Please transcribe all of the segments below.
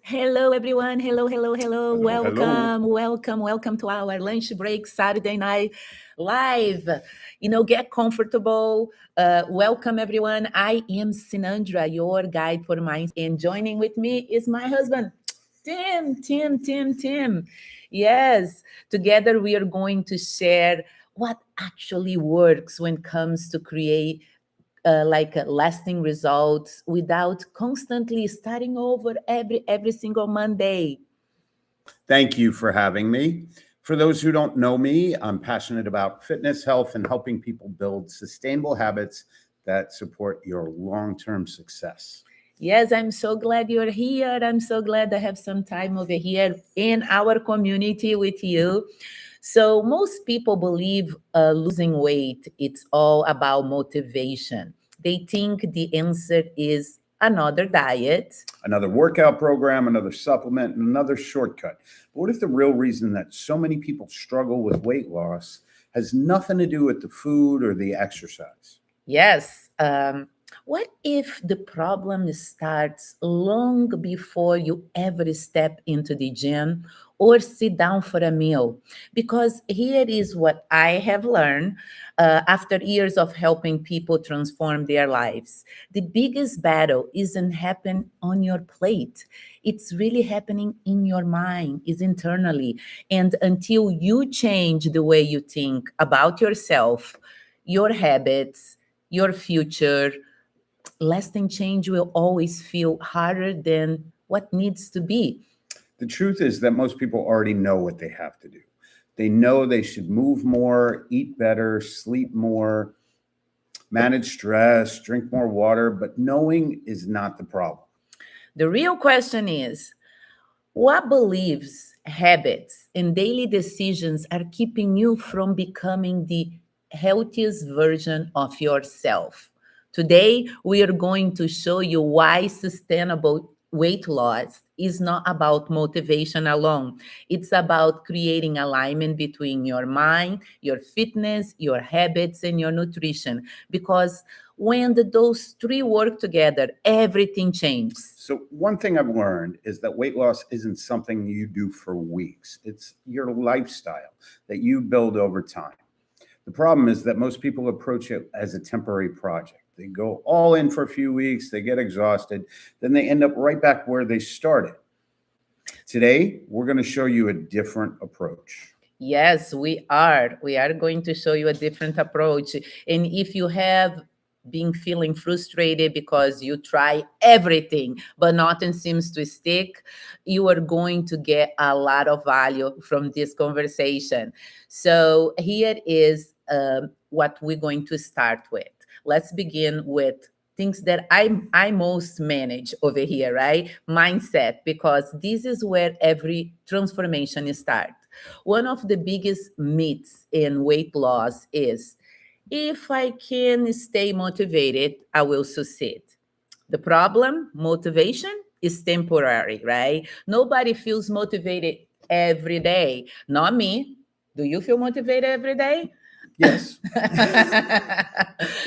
Hello, everyone. Hello, hello, hello. Hello, hello. Welcome to our lunch break Saturday night live. Get comfortable. Welcome, everyone. I am Sinandra, your guide for minds, and joining with me is my husband, Tim. Yes, together we are going to share what actually works when it comes to create lasting results without constantly starting over every single Monday. Thank you for having me. For those who don't know me, I'm passionate about fitness, health, and helping people build sustainable habits that support your long term success. Yes, I'm so glad you're here. I'm so glad I have some time over here in our community with you. So most people believe losing weight, it's all about motivation. They think the answer is another diet. Another workout program, another supplement, and another shortcut. But what if the real reason that so many people struggle with weight loss has nothing to do with the food or the exercise? Yes. What if the problem starts long before you ever step into the gym or sit down for a meal? Because here is what I have learned after years of helping people transform their lives. The biggest battle isn't happening on your plate. It's really happening in your mind, is internally. And until you change the way you think about yourself, your habits, your future, lasting change will always feel harder than what needs to be. The truth is that most people already know what they have to do. They know they should move more, eat better, sleep more, manage stress, drink more water, but knowing is not the problem. The real question is, what beliefs, habits, and daily decisions are keeping you from becoming the healthiest version of yourself? Today, we are going to show you why sustainable weight loss is not about motivation alone. It's about creating alignment between your mind, your fitness, your habits, and your nutrition. Because when those three work together, everything changes. So, one thing I've learned is that weight loss isn't something you do for weeks, it's your lifestyle that you build over time. The problem is that most people approach it as a temporary project. They go all in for a few weeks, they get exhausted, then they end up right back where they started. Today, we're going to show you a different approach. Yes, we are. We are going to show you a different approach. And if you have been feeling frustrated because you try everything, but nothing seems to stick, you are going to get a lot of value from this conversation. So here is what we're going to start with. Let's begin with things that I most manage over here, right? Mindset, because this is where every transformation starts. One of the biggest myths in weight loss is if I can stay motivated, I will succeed. The problem, motivation is temporary, right? Nobody feels motivated every day. Not me. Do you feel motivated every day? Yes.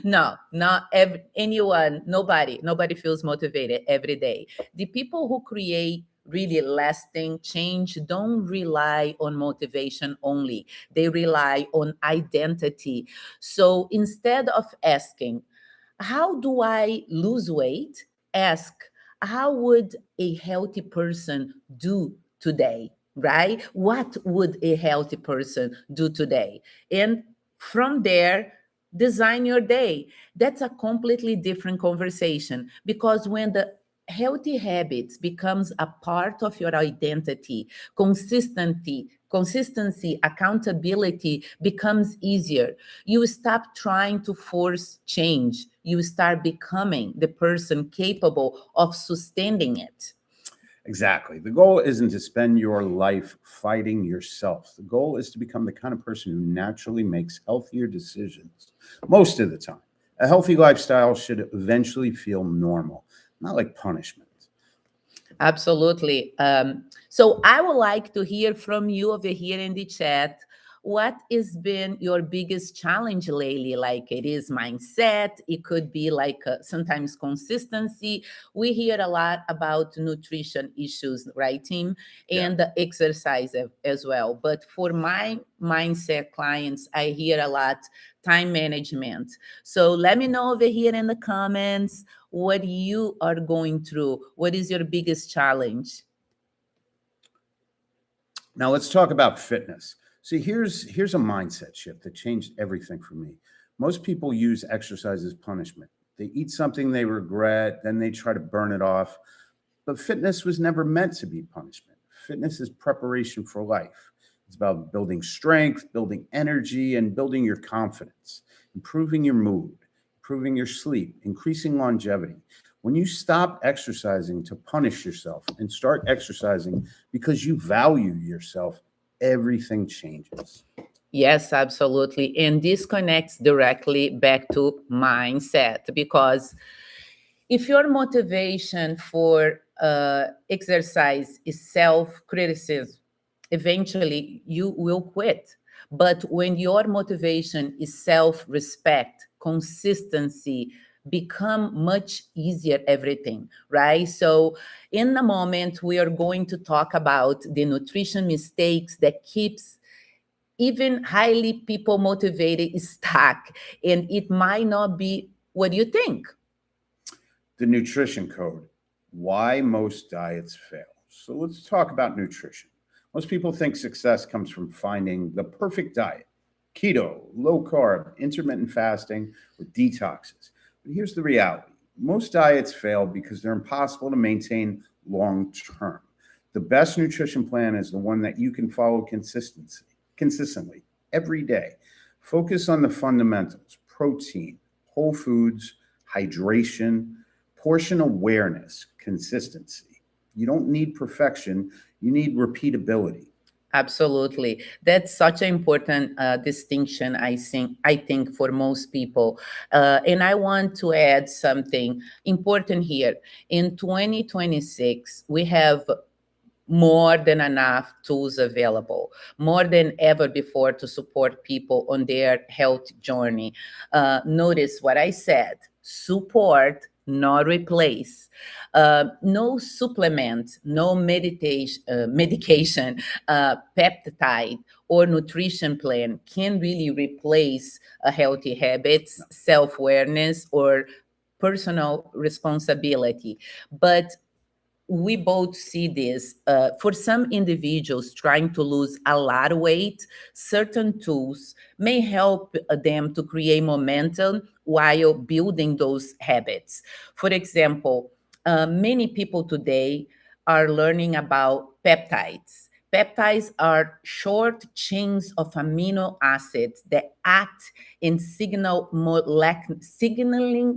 No, not anyone, nobody feels motivated every day. The people who create really lasting change don't rely on motivation only, they rely on identity. So instead of asking, how do I lose weight, ask, how would a healthy person do today, right? What would a healthy person do today? And from there, design your day. That's a completely different conversation, because when the healthy habits becomes a part of your identity, consistency, accountability becomes easier. You stop trying to force change, you start becoming the person capable of sustaining it. Exactly. The goal isn't to spend your life fighting yourself. The goal is to become the kind of person who naturally makes healthier decisions most of the time. A healthy lifestyle should eventually feel normal, not like punishment. Absolutely. So I would like to hear from you over here in the chat. what has been your biggest challenge lately? Like it is mindset, it could be like sometimes consistency. We hear a lot about nutrition issues, right, Tim? Yeah. And the exercise as well. But for my mindset clients, I hear a lot time management. So let me know over here in the comments what you are going through. What is your biggest challenge? Now let's talk about fitness. See, here's a mindset shift that changed everything for me. Most people use exercise as punishment. They eat something they regret, then they try to burn it off. But fitness was never meant to be punishment. Fitness is preparation for life. It's about building strength, building energy, and building your confidence, improving your mood, improving your sleep, increasing longevity. When you stop exercising to punish yourself and start exercising because you value yourself, everything changes. Yes, absolutely. And this connects directly back to mindset because if your motivation for exercise is self criticism, eventually you will quit. But when your motivation is self respect, consistency, become much easier everything, right? So in a moment we are going to talk about the nutrition mistakes that keeps even highly people motivated stuck, and it might not be what you think. The nutrition code, why most diets fail. So let's talk about nutrition. Most people think success comes from finding the perfect diet: keto, low carb, intermittent fasting, or detoxes. But here's the reality: most diets fail because they're impossible to maintain long term. The best nutrition plan is the one that you can follow consistently every day. Focus on the fundamentals: protein, whole foods, hydration, portion awareness, consistency. You don't need perfection, you need repeatability. Absolutely. That's such an important distinction, I think, for most people. And I want to add something important here. In 2026, we have more than enough tools available, more than ever before to support people on their health journey. Notice what I said: support, not replace. No supplement, no medication, peptide, or nutrition plan can really replace a healthy habits, self awareness, or personal responsibility. But we both see this. For some individuals trying to lose a lot of weight, certain tools may help them to create momentum while building those habits. For example, many people today are learning about peptides. Peptides are short chains of amino acids that act in signaling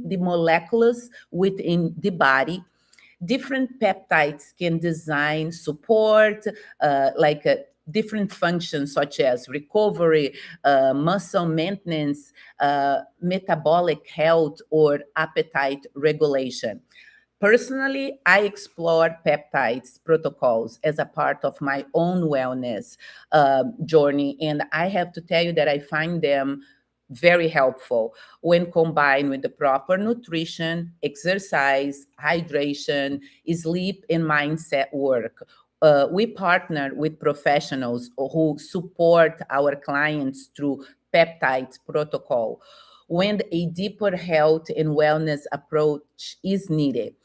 the molecules within the body. Different peptides can design support different functions such as recovery, muscle maintenance, metabolic health, or appetite regulation. Personally, I explore peptides protocols as a part of my own wellness journey, and I have to tell you that I find them very helpful when combined with the proper nutrition, exercise, hydration, sleep, and mindset work. We partner with professionals who support our clients through peptides protocol when a deeper health and wellness approach is needed.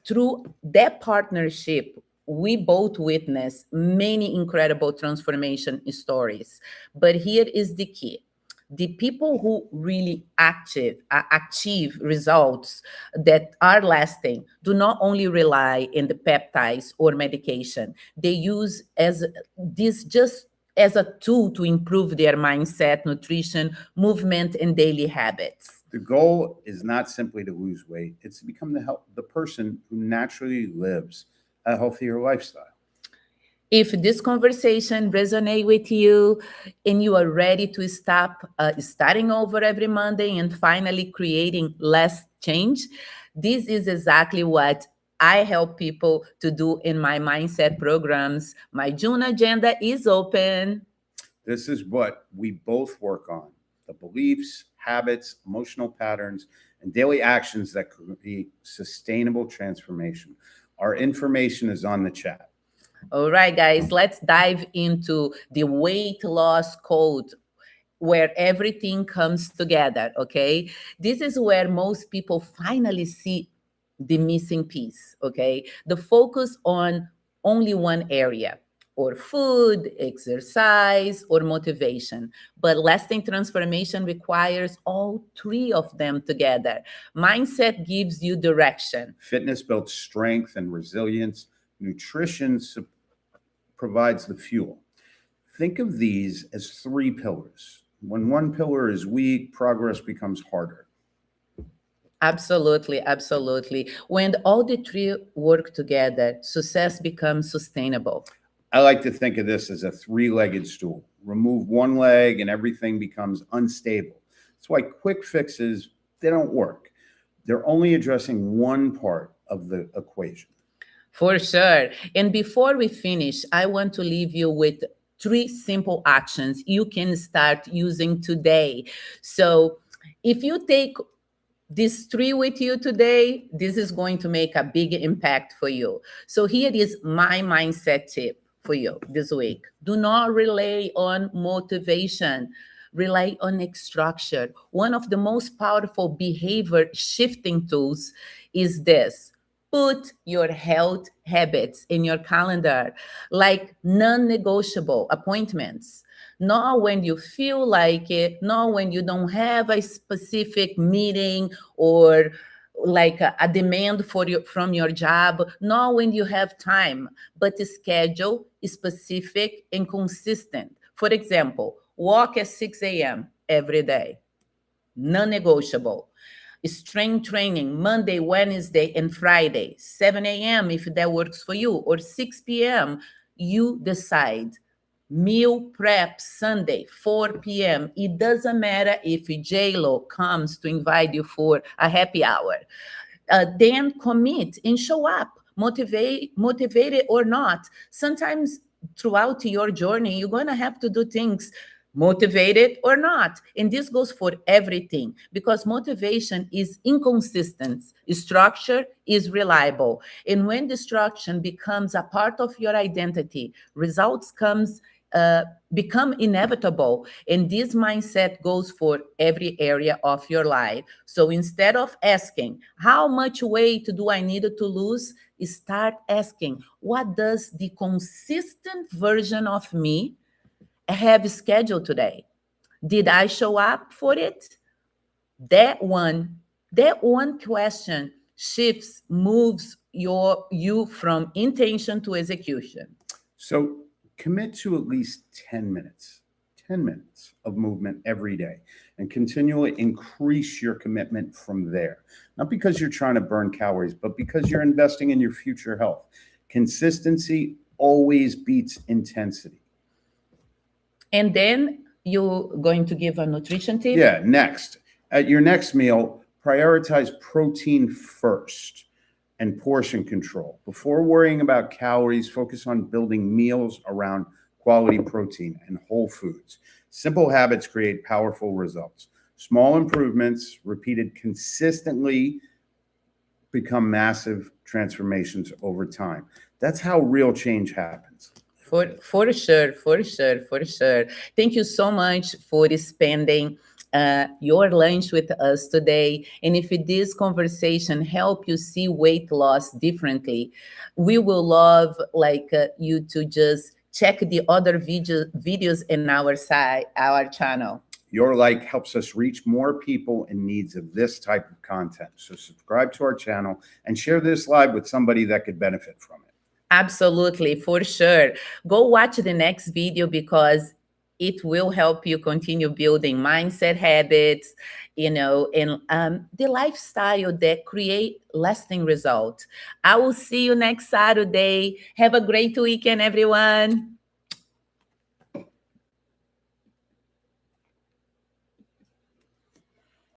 Through that partnership, we both witness many incredible transformation stories. But here is the key: the people who really achieve results that are lasting do not only rely on the peptides or medication. They use as this just as a tool to improve their mindset, nutrition, movement, and daily habits. The goal is not simply to lose weight, it's to become the person who naturally lives a healthier lifestyle. If this conversation resonate with you and you are ready to stop starting over every Monday and finally creating less change, this is exactly what I help people to do in my mindset programs. My June agenda is open. This is what we both work on: the beliefs, habits, emotional patterns, and daily actions that create sustainable transformation. Our information is on the chat. All right, guys, let's dive into the weight loss code where everything comes together, okay? This is where most people finally see the missing piece, okay? The focus on only one area, or food, exercise, or motivation. But lasting transformation requires all three of them together. Mindset gives you direction. Fitness builds strength and resilience. Nutrition provides the fuel. Think of these as three pillars. When one pillar is weak, progress becomes harder. Absolutely, absolutely. When all the three work together, success becomes sustainable. I like to think of this as a three-legged stool. Remove one leg and everything becomes unstable. That's why quick fixes, they don't work. They're only addressing one part of the equation. For sure. And before we finish, I want to leave you with three simple actions you can start using today. So if you take these three with you today, this is going to make a big impact for you. So here is my mindset tip for you this week. Do not rely on motivation. Rely on structure. One of the most powerful behavior shifting tools is this: put your health habits in your calendar, like non-negotiable appointments. Not when you feel like it, not when you don't have a specific meeting or like a demand for you from your job, not when you have time, but schedule specific and consistent. For example, walk at 6 a.m. every day, non-negotiable. Strength training Monday, Wednesday, and Friday, 7 a.m. if that works for you, or 6 p.m. You decide. Meal prep Sunday, 4 p.m. It doesn't matter if J-Lo comes to invite you for a happy hour. Then commit and show up, motivated or not. Sometimes throughout your journey, you're going to have to do things motivated or not. And this goes for everything because motivation is inconsistent. Structure is reliable. And when destruction becomes a part of your identity, results uh, become inevitable. And this mindset goes for every area of your life. So instead of asking, how much weight do I need to lose? Start asking, what does the consistent version of me have scheduled today? Did I show up for it? That one, that one question shifts, moves you from intention to execution. So commit to at least 10 minutes of movement every day and continually increase your commitment from there. Not because you're trying to burn calories, but because you're investing in your future health. Consistency always beats intensity. And then you're going to give a nutrition tip? Yeah, next. At your next meal, prioritize protein first and portion control. Before worrying about calories, focus on building meals around quality protein and whole foods. Simple habits create powerful results. Small improvements, repeated consistently, become massive transformations over time. That's how real change happens. For sure, for sure, for sure. Thank you so much for spending your lunch with us today. And if this conversation help you see weight loss differently, we will love you to just check the other videos in our channel. Your like helps us reach more people in needs of this type of content. So subscribe to our channel and share this live with somebody that could benefit from it. Absolutely, for sure. Go watch the next video because it will help you continue building mindset habits, and the lifestyle that create lasting results. I will see you next Saturday. Have a great weekend, everyone.